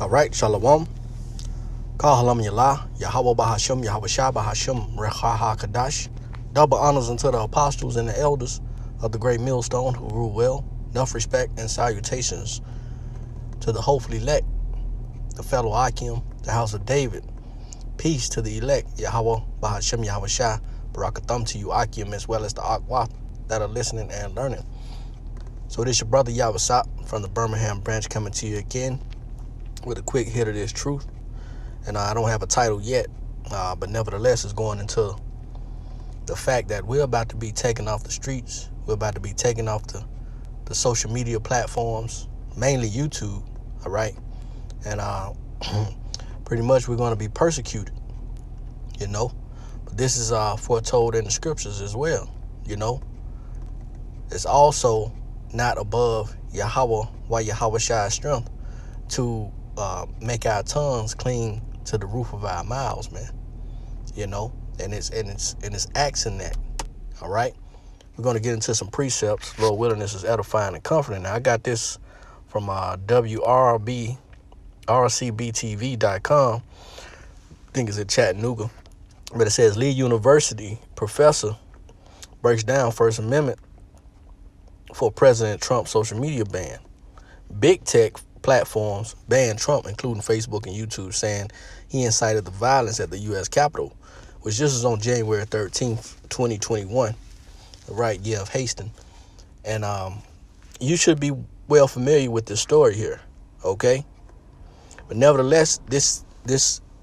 All right, Shalom. Kahalam Yalah, Yahawah BAHASHAM, YAHAWASHI, BAHASHAM, RAWCHAA QADASH. Double honors unto the apostles and the elders of the great millstone who rule well. Enough respect and salutations to the hopefully elect, the fellow Akim, the house of David. Peace to the elect, Yahawah BAHASHAM, YAHAWASHI, Barakatham to you Akim, as well as the Akwah that are listening and learning. So this your brother YAHAWASHI from the Birmingham branch, coming to you again with a quick hit of this truth. And I don't have a title yet, but nevertheless it's going into the fact that we're about to be taken off the streets. We're about to be taken off the social media platforms, mainly YouTube, all right? And pretty much we're going to be persecuted, you know? But this is foretold in the scriptures as well, you know? It's also not above YAHAWASHI's strength to make our tongues cling to the roof of our mouths, man. You know, and it's acts in that. All right, we're gonna get into some precepts. Lord willing, this is edifying and comforting. Now, I got this from rcbtv.com. I think it's in Chattanooga, but it says Lee University professor breaks down First Amendment for President Trump's social media ban. Big tech platforms banned Trump, including Facebook and YouTube, saying he incited the violence at the U.S. Capitol, which this is on January 13th, 2021, the right year of Hastings. And you should be well familiar with this story here, okay? But nevertheless, this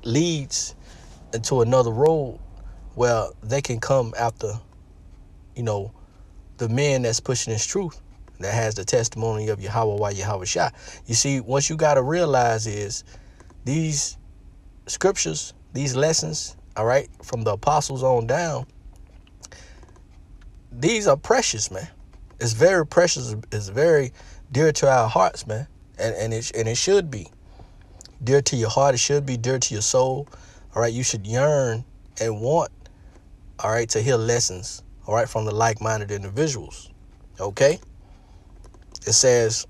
leads into another road where they can come after, you know, the men that's pushing this truth, that has the testimony of YAHAWAH, YAHAWASHI. You see, what you got to realize is these scriptures, these lessons, all right, from the apostles on down, these are precious, man. It's very precious. It's very dear to our hearts, man. And it should be dear to your heart. It should be dear to your soul. All right, you should yearn and want, all right, to hear lessons, all right, from the like-minded individuals, okay? It says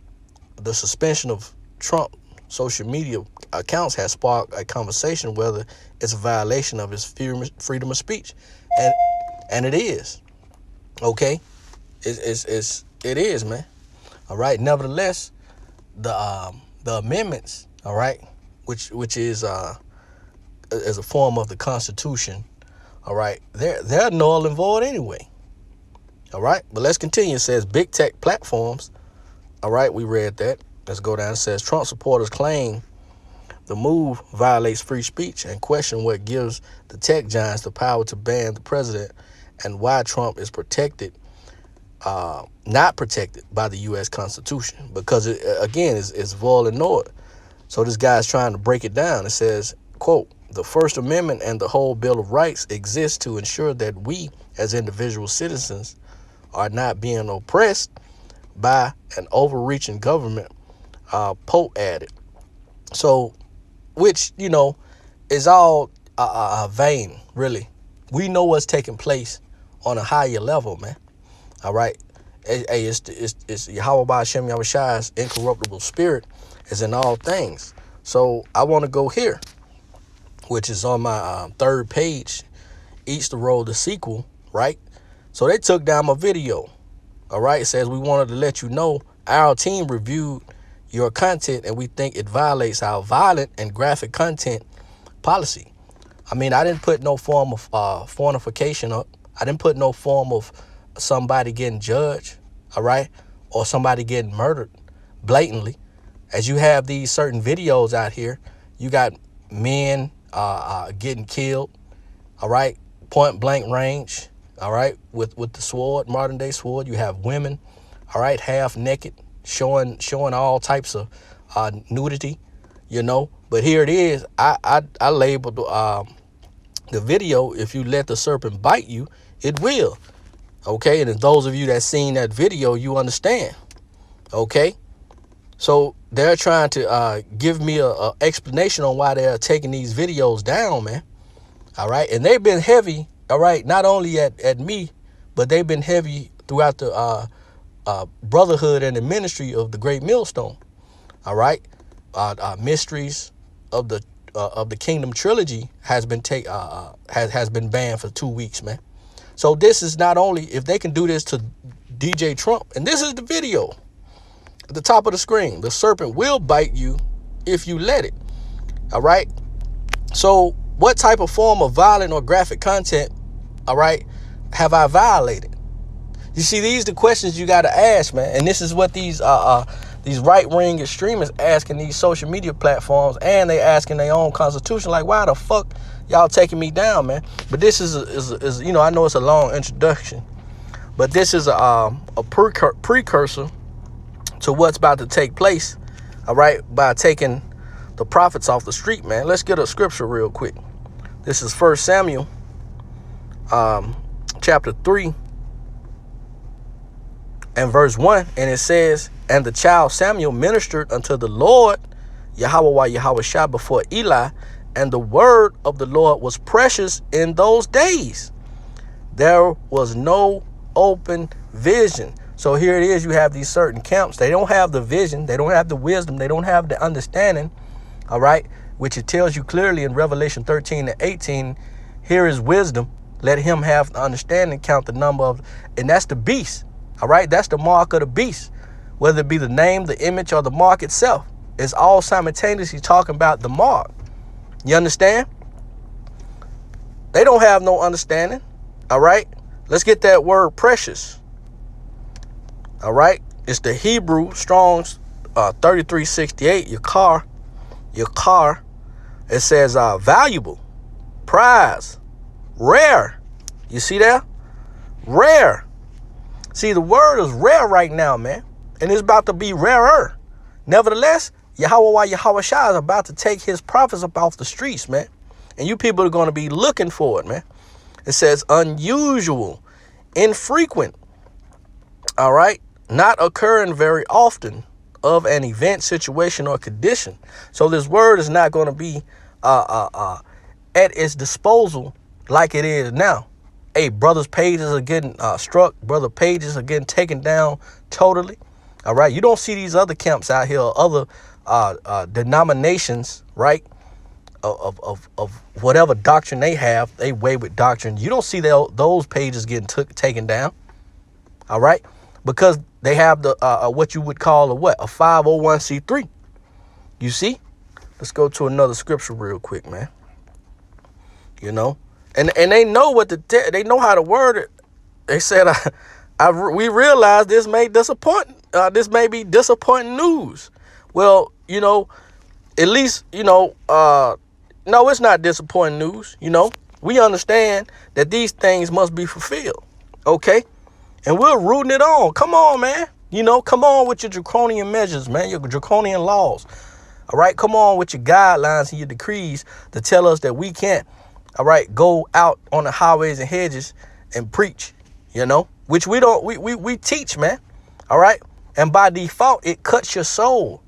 the suspension of Trump social media accounts has sparked a conversation whether it's a violation of his freedom of speech, and it is, okay. It is, man. All right. Nevertheless, the amendments, all right, which is a form of the Constitution, all right, they're null and void anyway. All right, but let's continue. It says big tech platforms. All right, we read that. Let's go down. It says Trump supporters claim the move violates free speech and question what gives the tech giants the power to ban the president and why Trump is not protected by the U.S. Constitution, because it, again, is void and null. So this guy's trying to break it down. It says, quote, the First Amendment and the whole Bill of Rights exist to ensure that we as individual citizens are not being oppressed by an overreaching government, Pope added. So, which, you know, is all vain, really. We know what's taking place on a higher level, man. All right. It's YAHAWAH BAHASHAM YAHAWASHI's incorruptible spirit is in all things. So I want to go here, which is on my third page, Eats the Road, the sequel, right? So they took down my video. All right, it says we wanted to let you know our team reviewed your content and we think it violates our violent and graphic content policy. I mean, I didn't put no form of fornication up. I didn't put no form of somebody getting judged, all right, or somebody getting murdered blatantly. As you have these certain videos out here, you got men getting killed, all right, point blank range. All right, with the sword, modern day sword. You have women, all right, half naked, showing all types of nudity, you know. But here it is. I labeled the video, if you let the serpent bite you, it will. Okay, and those of you that seen that video, you understand. Okay, so they're trying to give me a explanation on why they're taking these videos down, man. All right, and they've been heavy. All right, not only at me, but they've been heavy throughout the brotherhood and the ministry of the great millstone. All right, Mysteries of the Kingdom trilogy has been has been banned for 2 weeks, man. So this is not only, if they can do this to DJ Trump, and this is the video at the top of the screen, the serpent will bite you if you let it. All right. So what type of form of violent or graphic content, all right, have I violated? You see, these are the questions you got to ask, man. And this is what these right-wing extremists asking these social media platforms, and they asking their own constitution, like, why the fuck y'all taking me down, man? But this is you know, I know it's a long introduction, but this is a precursor to what's about to take place, all right, by taking the prophets off the street, man. Let's get a scripture real quick. This is 1 Samuel chapter 3 and verse 1, and it says, and the child Samuel ministered unto the Lord, YAHAWAH, YAHAWASHI, before Eli, and the word of the Lord was precious in those days. There was no open vision. So here it is, you have these certain camps. They don't have the vision, they don't have the wisdom, they don't have the understanding, all right, which it tells you clearly in Revelation 13 and 18, here is wisdom, let him have the understanding, count the number of, and that's the beast. All right, that's the mark of the beast, whether it be the name, the image, or the mark itself. It's all simultaneously talking about the mark. You understand? They don't have no understanding. All right, let's get that word precious. All right, it's the Hebrew Strong's 3368. Your car. It says valuable, prize, rare. You see that? Rare. See, the word is rare right now, man, and it's about to be rarer. Nevertheless, YAHAWAH, YAHAWASHI is about to take his prophets up off the streets, man, and you people are going to be looking for it, man. It says unusual, infrequent, all right, not occurring very often, of an event, situation, or condition. So this word is not going to be at its disposal like it is now. Hey, brothers' pages are getting struck. Brother pages are getting taken down totally. All right. You don't see these other camps out here, other denominations, right, of whatever doctrine they have, they wayward doctrine. You don't see those pages getting taken down. All right. Because they have the what you would call a 501c3. You see? Let's go to another scripture real quick, man. You know, and they know what they know how to word it. They said, we realize this may disappoint. This may be disappointing news. Well, you know, at least, you know, no, it's not disappointing news. You know, we understand that these things must be fulfilled. OK, and we're rooting it on. Come on, man. You know, come on with your draconian measures, man, your draconian laws. All right. Come on with your guidelines and your decrees to tell us that we can't. All right. Go out on the highways and hedges and preach, you know, which we don't. We teach, man. All right. And by default, it cuts your soul.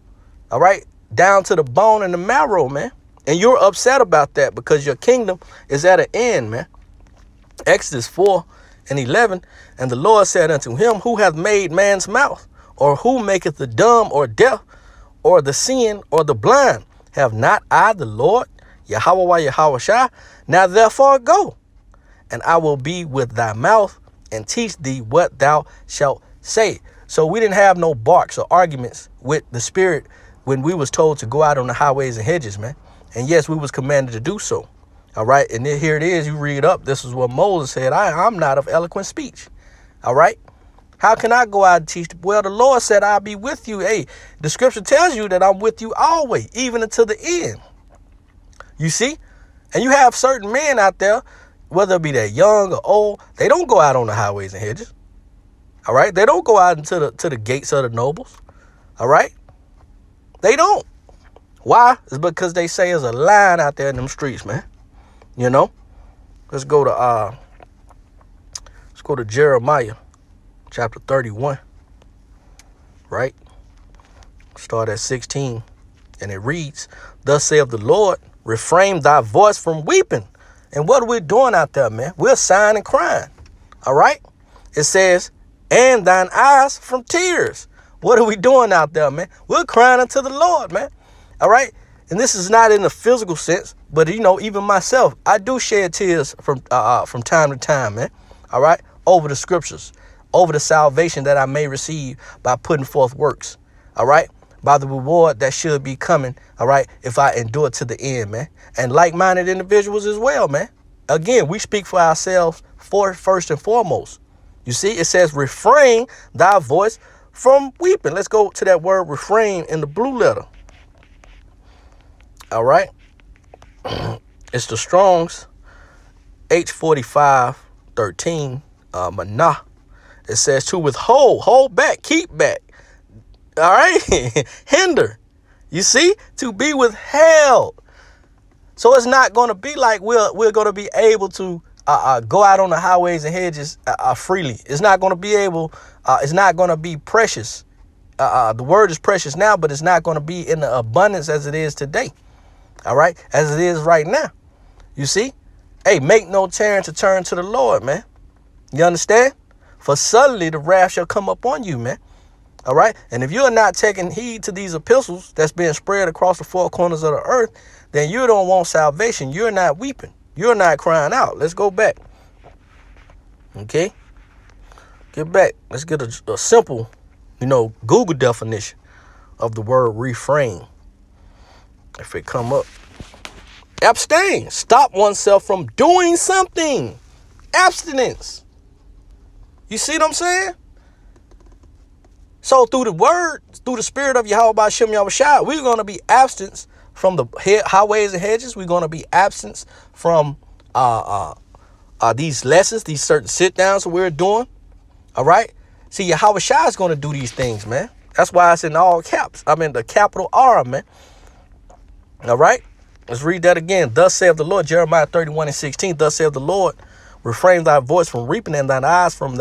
All right. Down to the bone and the marrow, man. And you're upset about that because your kingdom is at an end, man. Exodus 4:11. And the Lord said unto him, who hath made man's mouth, or who maketh the dumb or deaf, or the seeing or the blind? Have not I the Lord, YAHAWAH, YAHAWASHI? Now therefore go, and I will be with thy mouth and teach thee what thou shalt say. So we didn't have no barks or arguments with the Spirit when we was told to go out on the highways and hedges, man. And yes, we was commanded to do so. All right. And then here it is. You read up. This is what Moses said. I'm not of eloquent speech. All right. How can I go out and teach? Well, the Lord said, I'll be with you. Hey, the scripture tells you that I'm with you always, even until the end. You see? And you have certain men out there, whether it be that young or old, they don't go out on the highways and hedges. All right. They don't go out into the gates of the nobles. All right. They don't. Why? It's because they say there's a line out there in them streets, man. You know, let's go to Jeremiah chapter 31. Right. Start at 16. And it reads, thus saith the Lord, refrain thy voice from weeping. And what are we doing out there, man? We're sighing and crying. All right. It says, and thine eyes from tears. What are we doing out there, man? We're crying unto the Lord, man. All right. And this is not in the physical sense, but, you know, even myself, I do shed tears from time to time, man. All right. Over the scriptures, over the salvation that I may receive by putting forth works. All right. By the reward that should be coming. All right. If I endure to the end, man. And like-minded individuals as well, man. Again, we speak for ourselves first and foremost. You see, it says, refrain thy voice from weeping. Let's go to that word refrain in the blue letter. All right. It's the Strong's H4513 manah. It says to withhold, hold back, keep back. All right. Hinder. You see, to be withheld. So it's not going to be like we're going to be able to go out on the highways and hedges freely. It's not going to be able. It's not going to be precious. The word is precious now, but it's not going to be in the abundance as it is today. All right. As it is right now. You see, hey, make no tarrying to turn to the Lord, man. You understand? For suddenly the wrath shall come upon you, man. All right. And if you're not taking heed to these epistles that's being spread across the four corners of the earth, then you don't want salvation. You're not weeping. You're not crying out. Let's go back. Okay. Get back. Let's get a simple, Google definition of the word refrain. If it come up. Abstain. Stop oneself from doing something. Abstinence. You see what I'm saying? So through the word, through the spirit of BAHASHAM YAHAWASHI, we're going to be absent from the highways and hedges. We're going to be absent from these lessons, these certain sit downs that we're doing. All right. See, YAHAWASHI is going to do these things, man. That's why it's in all caps. I mean, the capital R, man. All right. Let's read that again. Thus saith the Lord, Jeremiah 31:16. Thus saith the Lord, refrain thy voice from reaping and thine eyes from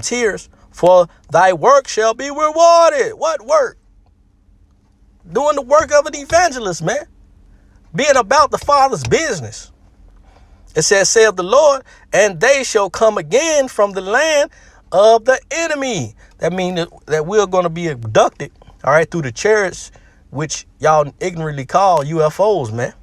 tears, for thy work shall be rewarded. What work? Doing the work of an evangelist, man. Being about the Father's business. It says, saith the Lord, and they shall come again from the land of the enemy. That means that we're going to be abducted, all right, through the chariots, which y'all ignorantly call UFOs, man.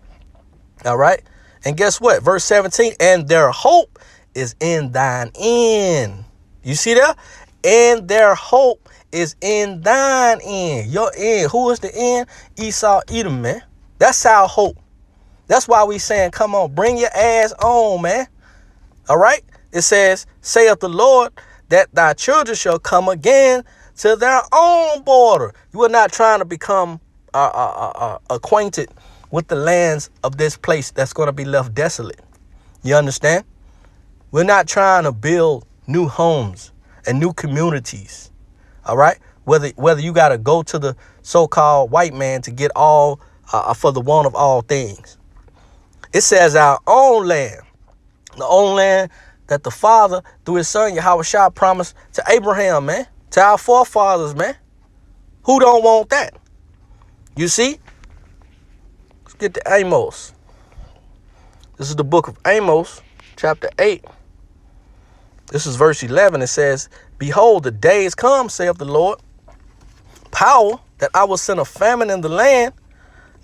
All right. And guess what? Verse 17, and their hope is in thine end. You see that? And their hope is in thine end. Your end. Who is the end? Esau, Edom, man. That's our hope. That's why we saying, come on, bring your ass on, man. All right. It says, saith the Lord, that thy children shall come again to their own border. You are not trying to become acquainted with the lands of this place that's going to be left desolate. You understand? We're not trying to build new homes and new communities. All right. Whether you got to go to the so-called white man to get all for the want of all things. It says our own land, the own land that the Father through his son YAHAWASHI promised to Abraham, man, to our forefathers, man. Who don't want that? You see? Let's get to Amos. This is the book of Amos, chapter 8. This is verse 11. It says, behold, the days come, saith the Lord, power, that I will send a famine in the land,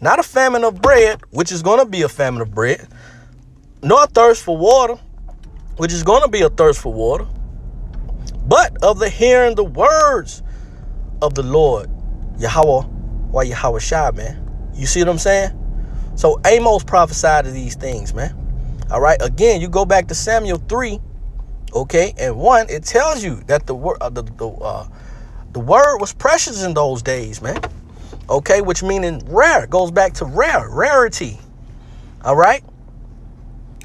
not a famine of bread, which is going to be a famine of bread, nor a thirst for water, which is going to be a thirst for water, but of the hearing the words of the Lord, YAHAWASHI, man. You see what I'm saying? So Amos prophesied of these things, man. All right. Again, you go back to Samuel 3, okay, and 1, it tells you that the word was precious in those days, man. Okay, which meaning rare, goes back to rarity. All right.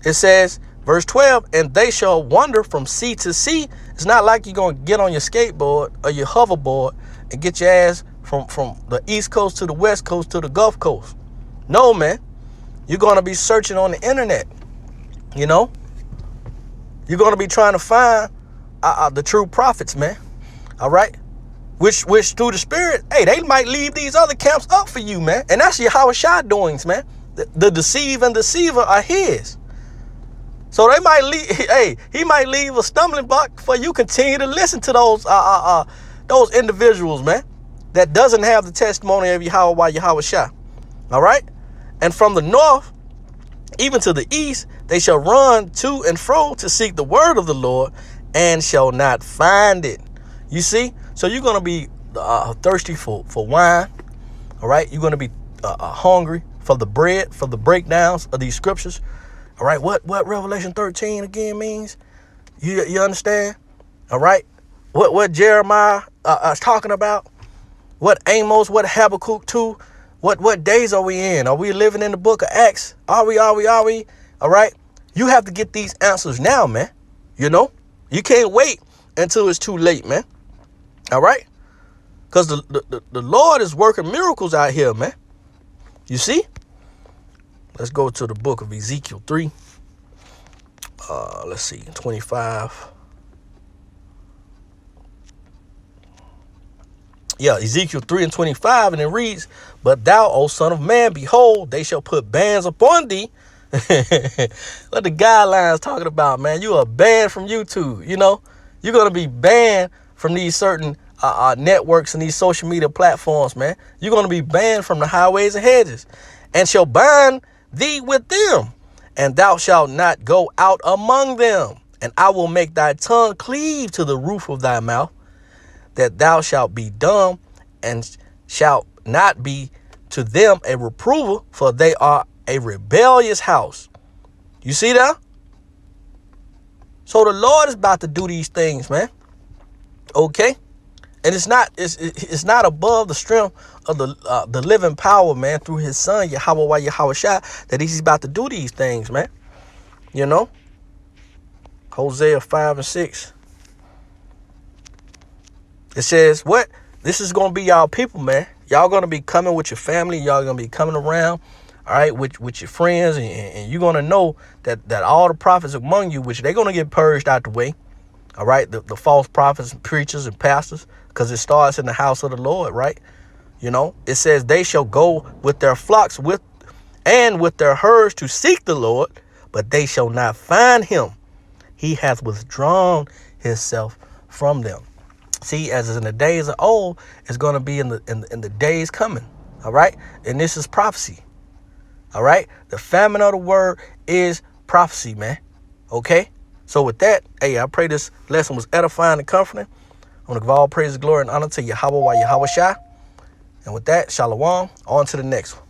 It says, verse 12, and they shall wander from sea to sea. It's not like you're going to get on your skateboard or your hoverboard and get your ass from the East Coast to the West Coast to the Gulf Coast. No, man. You're going to be searching on the internet. You're going to be trying to find the true prophets, man. All right. Which through the spirit, hey, they might leave these other camps up for you, man. And that's YAHAWASHI doings, man. The deceive and deceiver are his. So they might leave, hey, he might leave a stumbling block for you continue to listen to those individuals, man, that doesn't have the testimony of YAHAWASHI. All right. And from the north, even to the east, they shall run to and fro to seek the word of the Lord and shall not find it. You see? So you're going to be thirsty for wine. All right. You're going to be hungry for the bread, for the breakdowns of these scriptures. All right. What Revelation 13 again means? You understand? All right. What Jeremiah is talking about? What Amos, what Habakkuk 2, what days are we in? Are we living in the book of Acts? Are we? All right. You have to get these answers now, man. You know, you can't wait until it's too late, man. All right. Because the Lord is working miracles out here, man. You see? Let's go to the book of Ezekiel 3. Let's see, 25. Yeah, Ezekiel 3 and 25, and it reads, "But thou, O son of man, behold, they shall put bands upon thee." What the guidelines talking about, man? You are banned from YouTube. You know, you're going to be banned from these certain networks and these social media platforms, man. You're going to be banned from the highways and hedges, and shall bind thee with them, and thou shalt not go out among them. And I will make thy tongue cleave to the roof of thy mouth, that thou shalt be dumb, and shalt not be to them a reprover, for they are a rebellious house. You see that? So the Lord is about to do these things, man. Okay? And it's not above the strength of the living power, man, through his son, YAHAWAH, YAHAWASHI, that he's about to do these things, man. You know? Hosea 5 and 6. It says, what? This is going to be y'all people, man. Y'all going to be coming with your family. Y'all going to be coming around, all right, with your friends. And you're going to know that all the prophets among you, which they're going to get purged out the way, all right, the false prophets and preachers and pastors, because it starts in the house of the Lord, right? You know, it says they shall go with their flocks with their herds to seek the Lord, but they shall not find him. He hath withdrawn himself from them. See, as in the days of old, it's going to be in the days coming. All right. And this is prophecy. All right. The famine of the word is prophecy, man. OK, so with that, hey, I pray this lesson was edifying and comforting. I want to give all praise, glory, and honor to YAHAWAH, YAHAWASHI. And with that, shalom. On to the next one.